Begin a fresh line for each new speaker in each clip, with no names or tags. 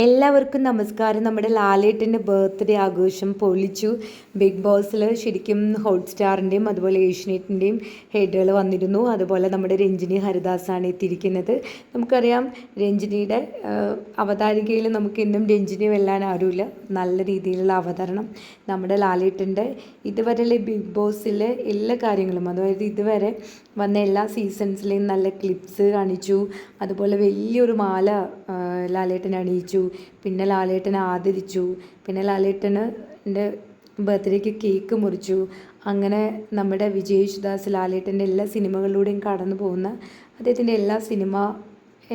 എല്ലാവർക്കും നമസ്കാരം. നമ്മുടെ ലാലേട്ടൻ്റെ ബർത്ത്ഡേ ആഘോഷം പൊളിച്ചു. ബിഗ് ബോസിൽ ശരിക്കും ഹോട്ട്സ്റ്റാറിൻ്റെയും അതുപോലെ ഏഷ്യനെറ്റിൻ്റെയും ഹെഡുകൾ വന്നിരുന്നു. അതുപോലെ നമ്മുടെ രഞ്ജിനി ഹരിദാസാണ് എത്തിയിരിക്കുന്നത്. നമുക്കറിയാം രഞ്ജിനിയുടെ അവതാരികയിൽ നമുക്ക് ഇന്നും രഞ്ജിനി വെല്ലാൻ ആരുമില്ല. നല്ല രീതിയിലുള്ള അവതരണം നമ്മുടെ ലാലേട്ടൻ്റെ ഇതുവരെയുള്ള ബിഗ് ബോസിലെ എല്ലാ കാര്യങ്ങളും, അതായത് ഇതുവരെ വന്ന എല്ലാ സീസൺസിലെയും നല്ല ക്ലിപ്സ് കാണിച്ചു. അതുപോലെ വലിയൊരു മാല ലാലേട്ടൻ അണിയിച്ചു. പിന്നെ ലാലേട്ടനെ ആദരിച്ചു. പിന്നെ ലാലേട്ടൻ്റെ ബർത്ത്ഡേക്ക് കേക്ക് മുറിച്ചു. അങ്ങനെ നമ്മുടെ വിജയ് യേശുദാസ് ലാലേട്ടൻ്റെ എല്ലാ സിനിമകളിലൂടെയും കടന്നു പോകുന്ന അദ്ദേഹത്തിൻ്റെ എല്ലാ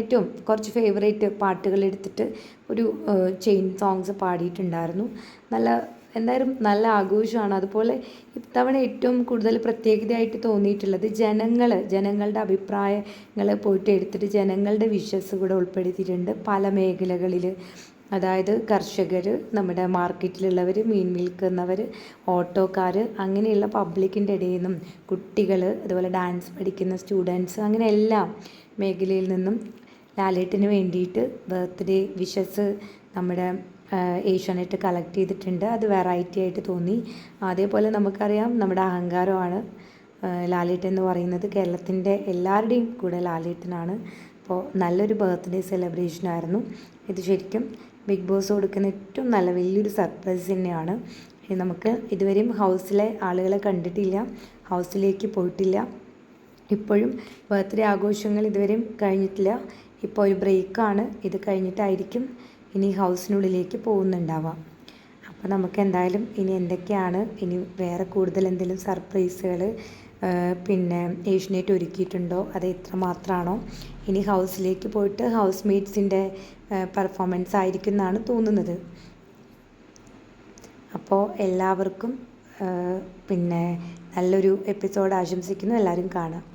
ഏറ്റവും കുറച്ച് ഫേവറേറ്റ് പാട്ടുകൾ എടുത്തിട്ട് ഒരു ചെയിൻ സോങ്സ് പാടിയിട്ടുണ്ടായിരുന്നു. എന്തായാലും നല്ല ആഘോഷമാണ്. അതുപോലെ ഇത്തവണ ഏറ്റവും കൂടുതൽ പ്രത്യേകതയായിട്ട് തോന്നിയിട്ടുള്ളത് ജനങ്ങളുടെ അഭിപ്രായങ്ങൾ പോയിട്ട് എടുത്തിട്ട് ജനങ്ങളുടെ വിഷസ് കൂടെ ഉൾപ്പെടുത്തിയിട്ടുണ്ട് പല മേഖലകളിൽ. അതായത് കർഷകർ, നമ്മുടെ മാർക്കറ്റിലുള്ളവർ, മീൻ വിൽക്കുന്നവർ, ഓട്ടോക്കാർ, അങ്ങനെയുള്ള പബ്ലിക്കിൻ്റെ ഇടയിൽ നിന്നും കുട്ടികൾ, അതുപോലെ ഡാൻസ് പഠിക്കുന്ന സ്റ്റുഡൻസ്, അങ്ങനെ എല്ലാ മേഖലയിൽ നിന്നും ലാലേട്ടന് വേണ്ടിയിട്ട് ബർത്ത്ഡേ വിഷസ് നമ്മുടെ ഏഷ്യാനെറ്റ് കളക്ട് ചെയ്തിട്ടുണ്ട്. അത് വെറൈറ്റി ആയിട്ട് തോന്നി. അതേപോലെ നമുക്കറിയാം നമ്മുടെ അഹങ്കാരമാണ് ലാലേട്ടൻ എന്ന് പറയുന്നത്. കേരളത്തിൻ്റെ എല്ലാവരുടെയും കൂടെ ലാലേട്ടനാണ്. അപ്പോൾ നല്ലൊരു ബർത്ത്ഡേ സെലിബ്രേഷനായിരുന്നു ഇത്. ശരിക്കും ബിഗ് ബോസ് കൊടുക്കുന്ന ഏറ്റവും നല്ല വലിയൊരു സർപ്രൈസ് തന്നെയാണ്. നമുക്ക് ഇതുവരെയും ഹൗസിലെ ആളുകളെ കണ്ടിട്ടില്ല, ഹൗസിലേക്ക് പോയിട്ടില്ല. ഇപ്പോഴും ബർത്ത്ഡേ ആഘോഷങ്ങൾ ഇതുവരെയും കഴിഞ്ഞിട്ടില്ല. ഇപ്പോൾ ഒരു ബ്രേക്കാണ്. ഇത് കഴിഞ്ഞിട്ടായിരിക്കും ഇനി ഹൗസിനുള്ളിലേക്ക് പോകുന്നുണ്ടാവാം. അപ്പോൾ നമുക്ക് എന്തായാലും ഇനി എന്തൊക്കെയാണ്, ഇനി വേറെ കൂടുതൽ എന്തെങ്കിലും സർപ്രൈസുകൾ പിന്നെ ഏഷ്യനെറ്റ് ഒരുക്കിയിട്ടുണ്ടോ, അത് എത്രമാത്രമാണോ, ഇനി ഹൗസിലേക്ക് പോയിട്ട് ഹൗസ് മേറ്റ്സിൻ്റെ പെർഫോമൻസ് ആയിരിക്കും എന്നാണ് തോന്നുന്നത്. അപ്പോൾ എല്ലാവർക്കും പിന്നെ നല്ലൊരു എപ്പിസോഡ് ആശംസിക്കുന്നു. എല്ലാവരും കാണാം.